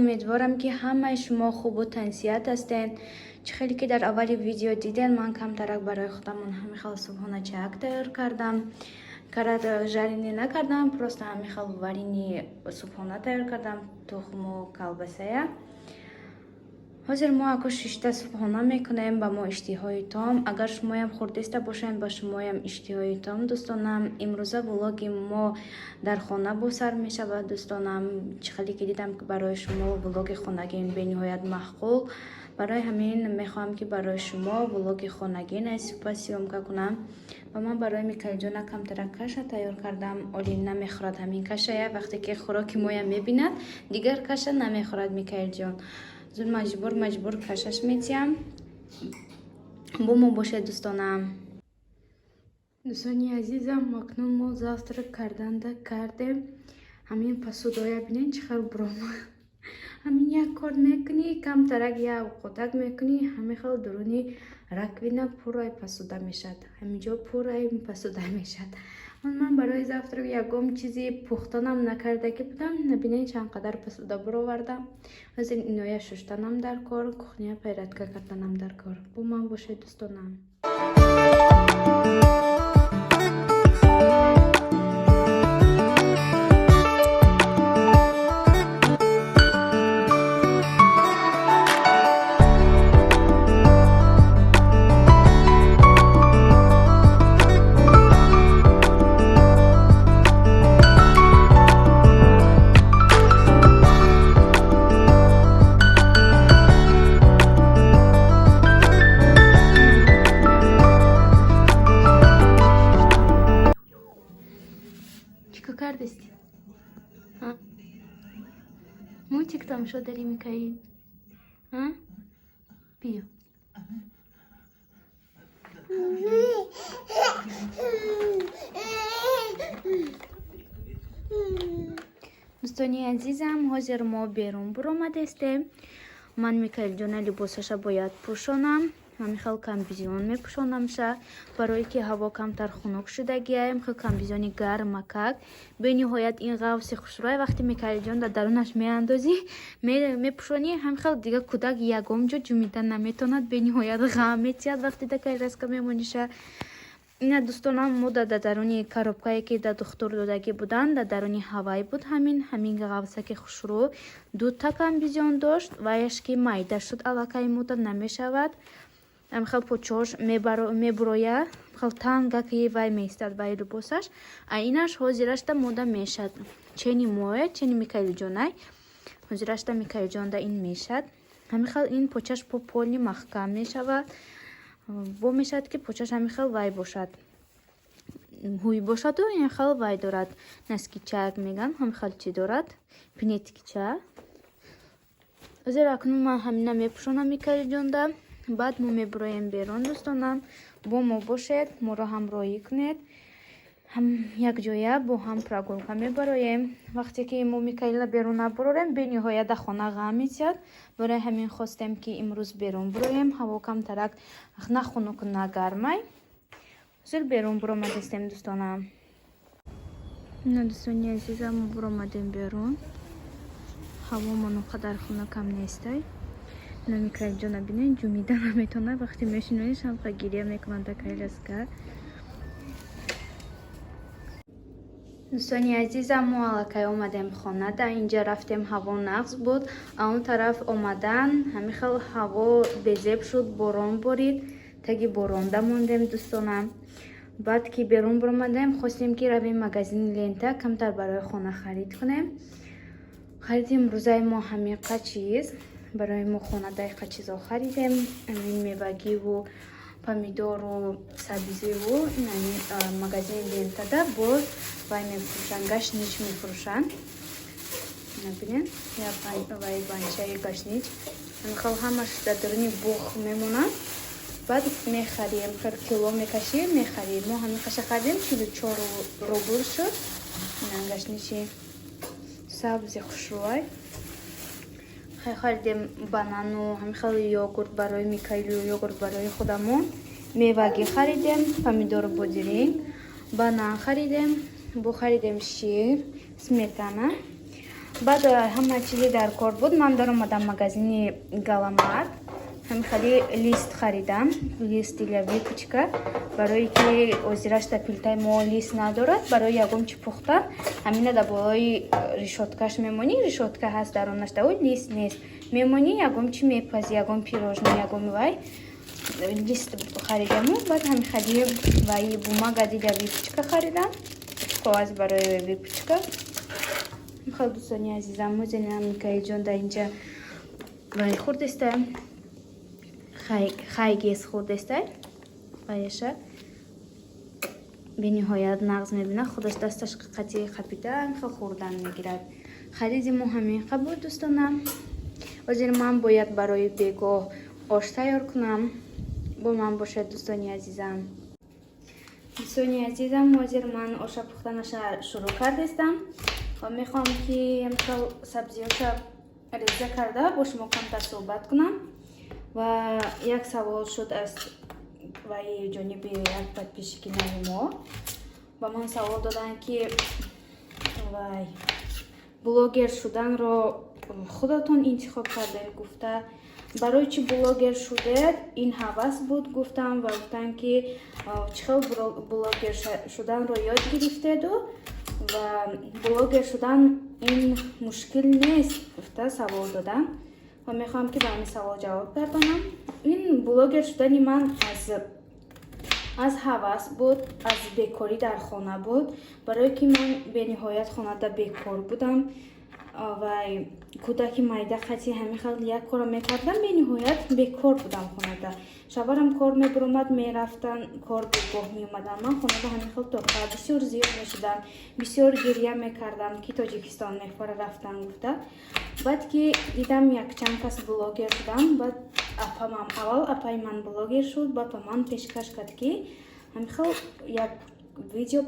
امیدوارم که همه شما خوب و تنصیحت هستین. خیلی که در اولی ویدیو دیدین من کمترک برای خودمون همیخال صبحانه چاک تیار کردم. کرد جارینی نکردم، پروست همیخال وارینی صبحانه تیار کردم، تخم و کلبسه. حاضر ما اکو شیشته صبحانه میکنیم با ما اشتهای تام. اگر شما هم خوردسته باشین با شما هم اشتهای تام دوستانم. امروزه ولاگ ما در خانه با سر میشه و دوستانم خیلی که دیدم که برای شما ولاگ خانگی به نهایت معقول. برای همین میخوام که برای شما ولاگ خانگی سیوم کنم و من برای میکائیل جان کمتر کاش تیار کردم. اولی نمیخورد همین کاشه، وقتی که خوراک ما میبیند دیگر کاشه نمیخورد میکائیل جان. زود مجبور کشش میتیم. با ما باشه دوستانم. دوستانی عزیزم مکنون ما завтрак کردیم. همین پسودای بینین چقدر برام. همین یک کار میکنی کم ترک یا قطعک میکنی همین خیلی درونی رکوینا پورای پسوده میشد. همینجا پورای پسوده میشد. من برای завтрак یکم چیزی پختنم نکرده که بودم. نبینین چند قدر پسوده برآوردم. از این اینویا ششتنم در کار، کخنیا پیرتکه کردنم در کار. با من باشه دوستانم. Мультик там что дали Микаэль? А? Пью. دوستانی عزیزم حاضر ما بیرون برآمدیم. من میکائیل جان لباسش باید پوشانم. من میخوام کامبیزیون میپوشانم شه برای که هوا کمتر خنک شده گیایم. خیلی کامبیزیونی گرم مکک به نهایت این قوس خوشروی وقتی میکائیل جان در درونش میاندازی میپوشانی هم خیلی دیگه کودک یکم جو جمیدن نمیتوند. به نهایت غم میتیاد وقتی دکای رسک میمونیشه. این دوستانم ما در درونی کاربکایی که در دکتر دادگی بودن در درونی هوایی بود. همین قوسه که خوشرو دو تا کامبیزیون داشت و ایش که مایده شد علاقه مدت نمیشود. خیلی پوچوش میبروید خیلی تنگه که وای میستد وای لباسش اینش حاضرش تا موده میشد. چنی موه چنی میکائیل جانای حاضرش تا میکائیل جان دا این میشد. همین خیلی این پوچش پولی محکم میشود. با میشد که پوچش همین خیلی وای باشد هوی باشد و این خیلی وای دارد. نسکی چرک میگن همین خیلی چی دارد پینیتکی چه حاضر اکنون من همین میپوشانم میکائیل جان دا. بعد ما میبرایم بیرون دوستانم. با ما باشد ما را همراهی کنید. هم یک جایه با هم پروگرام میبرایم. وقتی که ما میکائیل بیرون نبریم به نهایت در خانه غم میزد. برای همین خواستیم که امروز بیرون برایم. هوا کم ترک نه خنک نه گرمه. زیر بیرون برآمدیم دوستانم. نه دوستانی عزیزم ما برآمدیم بیرون. هوا منو قدر خنکم نیسته. میکائیل جان بینین جمیده نمیتونه وقتی میشینونیش هم گریه میکنن دکایل اسکر. دوستانی عزیزم ما علاقه اومدیم خانه در اینجا رفتیم هوا نقص بود. اون طرف اومدن همین خیلی هوا بزیب شد باران بارید تاگی بارانده موندیم دوستانم. بعد که بیرون برآمدیم خواستیم که رویم مغازین لنتا کمتر برای خانه خرید کنیم. خریدیم روزای ما همین چیز برای ما خانه دقیقه چیزا خریدیم. این میوگی و پامیدور و سبزی و این مغازین لنتا دا باز وای میفروشن گشنیج میفروشن. نبینین یا وای بانچه گشنیج خیلی همش در درونی بوخ میمونن. بعد میخریم هر کیلو میکشیم میخریم. ما همین کشه خریدیم 44 روبل شد. این گشنیجی سبزی خوشروی خریدیم. بانانو همین خیلی یogورت برای میکائیل و یogورت برای خودمون. میوگی خریدیم پامیدور بودرینگ بانان خریدیم. خریدیم شیر سمیتانا بعد همه چیزی در کار بود. من در اومدم مغازین галамарт. همین خالی لیست خریدم. لیست دیلوی کوچیکا. برای که озираш та пилтаи мо لیست ندارد. برای یگم چی پختن. همینه در بالای ریشوتکاش میمونی. ریشوتکا هست درونش تا لیست نیست. میمونی یگم چی میپزی. یگم پیروژنی یگم وای. لیست خریدم. بعد همین خالی وای بوماگا دیلوی کوچیکا خریدم. کاغذ برای وی کوچیکا. خیلی دوستانی عزیزم می‌دونم که جون در اینجا وای خورد است. خیلی خورد است. وایشه به نهایت نقض می‌بینه خودش دستش قطعی خپیدن خیلی خوردن میگیرد. خریدیم ما همین قبول دوستانم. وزیر من باید برای بیگاه آش تیار کنم. با من باشد دوستانی عزیزم. دوستانی عزیزم وزیر من آش پختنش شروع کردم. و میخوام که امسال سبزیاش ریزه کرده با شما کمتر صحبت کنم. و یک سوال شد از وای جانب یک подписчики ما با من سوال دادن که وای بلاگر شدن رو خودتون انتخاب کردین. گفته برای چی بلاگر شده این هوس بود. گفتم و گفتن که چخیل بلاگر شدن رو یاد گرفتید و بلاگر شدن این مشکل نیست. گفته سوال دادن و میخوام که به این سوال جواب بدم. این بلاگر شدن من از هوس بود. از بیکاری در خانه بود. برای که من به نهایت خانه در بیکار بودم و کودکی مایده خطی همین خیلی یک کار میکردم. به نهایت بیکار بودم خانه در. شوهرم کار میبرمد میرفتن کار بگاه میومدم. من خانه در همین خیلی توقع بسیار زیاد میشدم. بسیار گریه میکردم که تاجیکستان نفر رفتن گفته. بعد که دیدم یک چند کس بلاگر شدم. بعد اپام اول اپای من بلاگر شد. بعد من پیشکش کرد که همین خیلی یک ویدیو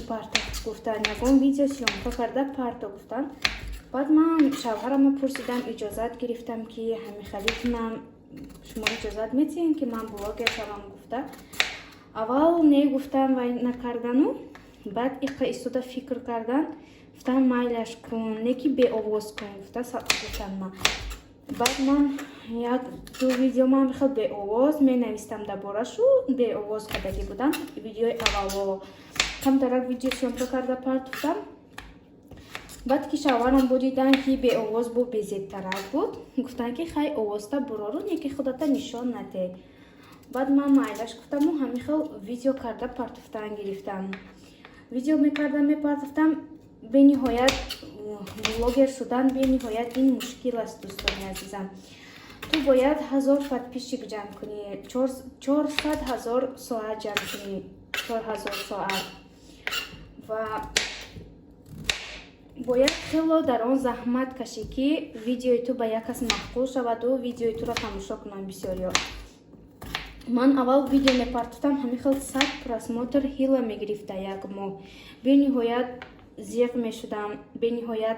پارت گفتن. یکم ویدیو سیامکا کرده پارت گفتن. بعد من شوهرم پرسیدم اجازت گرفتم که همین خلیتونم شما اجازت میتین که من بلاگر شوم گفته. اول نه گفتم و نکردن و بعد ایستاده فکر کردن. گفتم مایلش کن نه که به آواز کن گفتم من. بعد من یک دو ویدیو من خیلی به آواز می نویستم درباره‌شو به آواز کردگی بودم. ویدیو اول کم درک ویدیو سیامکا کرده پارت گفتم. بعد که شوهرم بودیدن که به آواز بود بزرگترک بود. گفتن که خیلی آواز تا برارون یکی خودت نشان نده. بعد من مایلش گفتم و همین خیلی ویدیو کرده پارتفتن گرفتم. ویدیو میپارتفتم. به نهایت بلاگر شدن به نهایت این مشکل است دوستان عزیزم. تو باید 1000 подписчик جمع کنی. 400,000 ساعت جمع کنی. 4000 ساعت. و باید خیلی در آن زحمت کشی که ویدیوی تو به یک کس محبوب شود و ویدیوی تو را تماشا کنن بسیاری. من اول ویدیو میپارتفتم همین خیلی 100 پراسموتر هیله میگرفته یک ماه. به نهایت زیق میشدم. به نهایت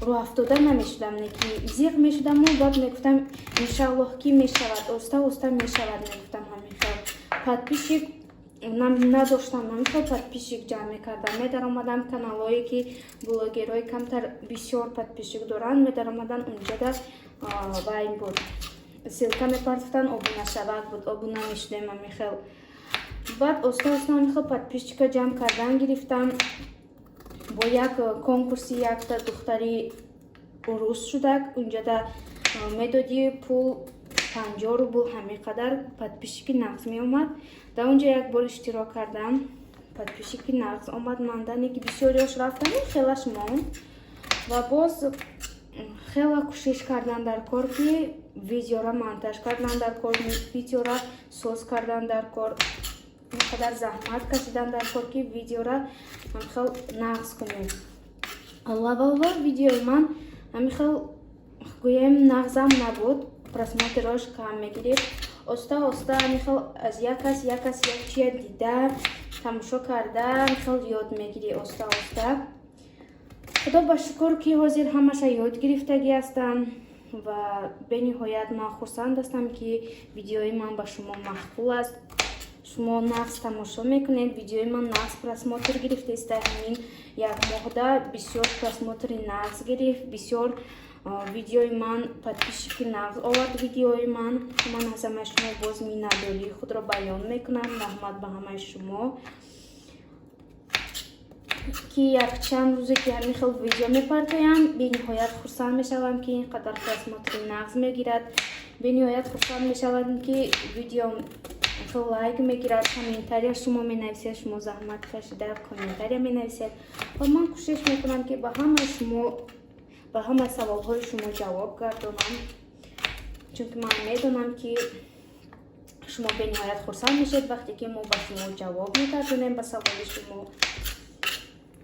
رو افتاده نمیشدم. نکی زیق میشدم و بعد میگفتم انشالله که میشود اوستا میشود میگفتم همین خیلی подписчик نداشتم. من خیلی подписчик جمع میکردم. میدر آمدم کانالایی که بلاگرهای کمتر بسیار подписчик دارن میدر آمدن اونجا در وای بود سیلکا میپارتفتن آبونه شود بود. آبونه میشدم همین خیلی. بعد اوستا همین خیلی подписчик جمع کردن گرفتم. با یک کنکورسی یک تا دختری عروس شده. اونجا در میدادی پول 50 روبل همین قدر подписчик نقص می اومد. در اونجا یک بار اشتراک کردم. подписчик نقص آمد ماندنی که بسیاریش رفتن خیلیش ماند. و باز خیلی کوشش کردن در کار که ویدیو را مونتاژ کردن در کار. ویدیو را ساز کردن در کار. اینقدر زحمت کشیدن در کار که ویدیو را من خیلی نقص کنیم. الله ویدیوی من همین خیلی گویم نقصم نبود. پراسموتراش کم میگیرید. اوستا همین خیلی از یک کس یک چیه دیده تماشا کرده خیلی یاد میگیری اوستا. خدا با شکر که حاضر همش یاد گرفتگی هستم و به نهایت من خرسند هستم که ویدیوی من با شما مقبول است. шумо нағз тамошо мекунед. Видеои ман нағз просмотр гирифтест. Дар ҳамин як моҳда бисёр просмотри нағз гирифт. Бисёр видеои ман подписчики нағз овард. Видеои ман аз ҳамаи шумо боз миннатдории худро баён мекунам. раҳмат ба ҳамаи шумо ки якчанд рӯзе ки ҳамин хел видео мепартоям. бениҳоят хурсанд мешавам ки ин қадар просмотри нағз мегирад. бениҳоят хурсанд мешавам ки видеом лайк мегирад. комментария шумо менависед. шумо заҳмат кашида комментария менависед ва ман кӯшиш мекунам ки ба ҳамаи саволҳои шумо ҷавоб гардонам, чунки ман медонам ки шумо бениҳоят хурсанд мешед вақте ки мо ба шумо ҷавоб мегардонем ба саволи шумо.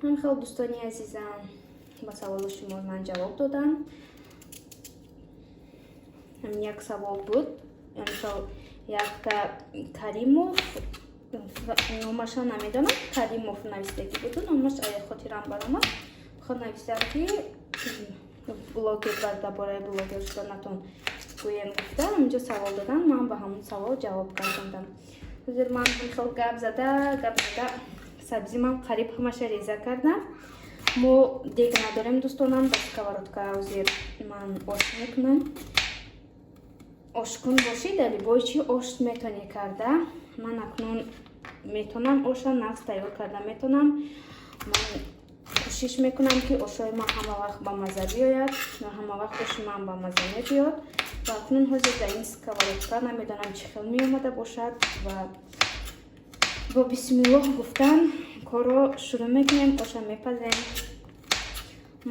ҳам хел дӯстони азизам, ба саволи шумо ман ҷавоб додам. ҳамин як савол буд. якта Каримов, номаша намедонам, Каримов навистаги буду, номаш ая хотирам баромад. ход навистам ки блогер дар бораи блогер шуданатон гӯем гуфта, ҳаминҷо савол додан, ман ба ҳамон савол ҷавоб гардондам. ҳозир ман хел гап зада сабзи ман қариб ҳамаша реза кардам. мо дег надорем дӯстонам, ба сковородка ҳозир ман ош мекунам. ошкун бошид, али бои чи ош метони карда. ман акнун метонам оша нағз тайёр карда метонам. ман кӯшиш мекунам ки ошои ман ҳама вақт ба маза биёяд ва ҳама вақт оши ман ба маза мебиёд. ва акнун ҳозир дар ин сковородка намедонам чӣ хел меомада бошад ва бо бисмиллоҳ гуфтан корро шурӯъ мекунем. оша мепазем.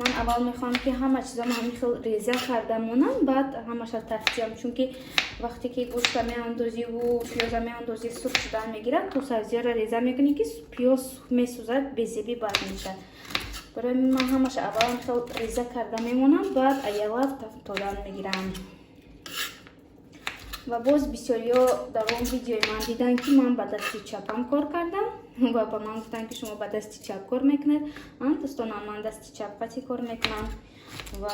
ман аввал мехоҳам ки ҳама чизам ҳамин хел реза карда монам, баъд ҳамаша тафтиям, чунки вақте ки гӯшта меандозиву пиёза меандозӣ сух шудан мегирад, ту сабзиёро реза мекунӣ ки пиёз месӯзад, безебӣ бад мешад. барои ман ҳамаша аввал хел реза карда мемонам, баъд аяла тафтодан мегирам. ва боз бисёриё дар он видеои ман дидан ки ман ба дасти чапам кор кардам ва ба ман гуфтанд ки шумо ба дасти чап кор мекунед. дӯстонам, ман дасти чап қатъи кор мекунам ва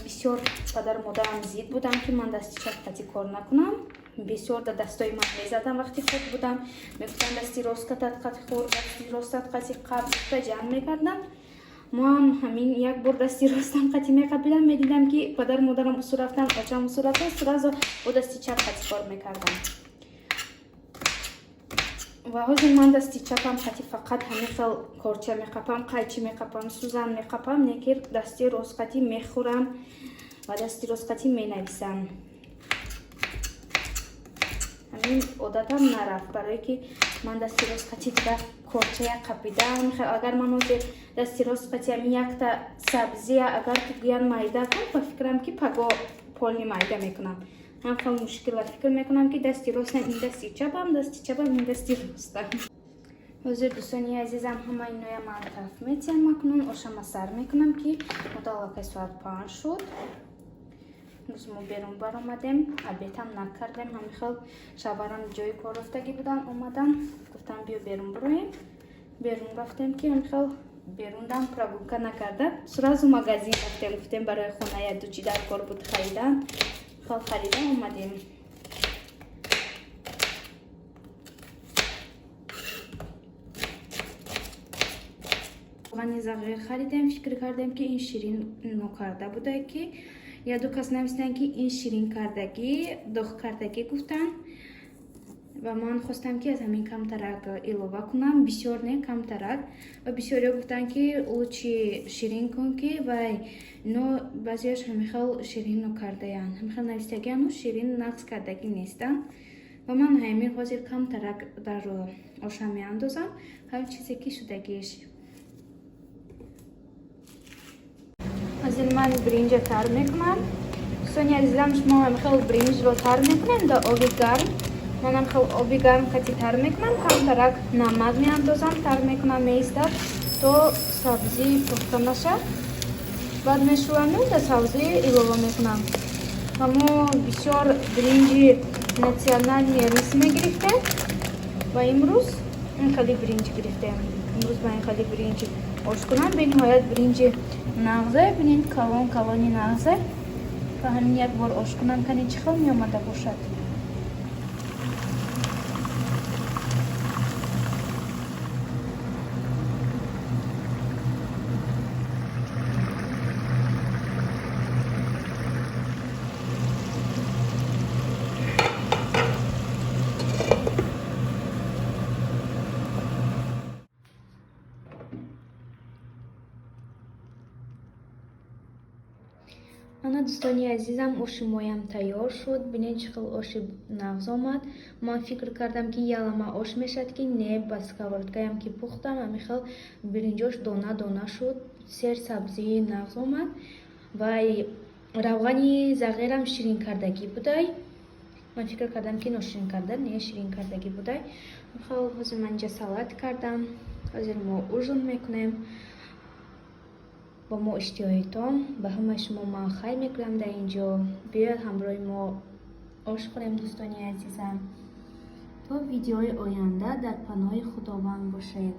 бисёр падару модарам зид будам ки ман дасти чап қатъи кор накунам. бисёр да дастои ман мезадам вақти худ будам. мегуфтанд дасти рост қатъат қатъи кор, дасти ростат қатъи қаб гуфта ҷамъ мекардам. ман ҳамин як бор дасти ростам қатъи меқабидам, медидам ки падару модарам усу рафтан, очам усу рафтан, суразо бо дасти чап қатъи кор мекардам. ва ҳозир ман дасти чапам қатъи фақат ҳамин хел корча меқапам, қайчи меқапам, сӯзан меқапам, не ки дасти рост қатъи мехӯрам ва дасти рост қатъи менависам. ҳамин одатам нарафт, барое ки ман дасти рост қатъи дигар корчая қапидам. агар ман ҳозир дасти рост қатъи ҳамин якта сабзия агар ки гӯян майда кун, ба фикрам ки паго полни майда мекунам. ҳам хел мушкила фикр мекунам ки дасти ростам, ин дасти чапам, ин дасти ростам. ҳозир дӯстони азизам, ҳама иноя ман таф метиҳам акнун. ошама сар мекунам ки муталлақаи соат 5 шуд. рӯз мо берун баромадем, обедам накардем. ҳамин хел шабарам ҷои кор рафтагӣ будан, омадан гуфтам биё берун бироем. берун рафтем ки ҳамин хел берундам прогулка накарда, суразу магазин рафтем, гуфтем барои хона як ду чи дар кор буд харидан. хел харида омадем. вани зағир харидем. фикр кардем ки ин ширин нокарда буда, ки яду кас навистан ки ин ширин кардагӣ, дох кардагӣ гуфтан ва ман хостам ки аз ҳамин камтарак илова кунам, бисёр не камтарак. ва бисёриё гуфтанд ки лучи ширин кун, ки вай ино баъзеаш ҳамин хел ширин нокардаянд, ҳамин хел навистагияну ширин нағз кардагӣ нестанд. ва ман ҳамин ҳозир камтарак дар оша меандозам, ҳар чизе ки шудагиш. ҳозир ман бринҷа тар мекунам. дӯстони азизам, шумо ҳамин хел бринҷро тар мекунем дар оби гарм. ман ҳам хел оби гарм қатъи тар мекунам, камтарак намак меандозам, тар мекунам меистад то сабзӣ пухта нашад. баъд мешӯванам, дар сабзӣ илова мекунам. ва мо бисёр бринҷи национални рис мегирифтем ва имрӯз ин хели бринҷ гирифтем. имрӯз ба ин хели бринҷи ош кунам. бениҳоят бринҷи нағзе, бинед калони нағзе. ва ҳамин як бор ош кунам, кани чӣ хел меомада бошад. دوستانی عزیزم اشی مویم تیار شد. ببینید چقدر اشی نغز آمد. من فکر کردم که یلما آش میشد که نه، با سکوردکایم که پختم همیخال برنجش دانه دانه شد. سر سبزی نغز آمد و روغنی زغیرم شیرین کردگی بودای. من فکر کردم که نشرین کردن نه، شیرین کردگی بودای. میخوام حاضر من اینجا سالاد کردم. حاضر ما اوژن میکنیم. با ما اشتیاقتان به همه شما من خیر میکنم در اینجا. بیاید همراه ما آش خوریم دوستانی عزیزم. تا ویدیوهای آینده در پناه خداوند باشید.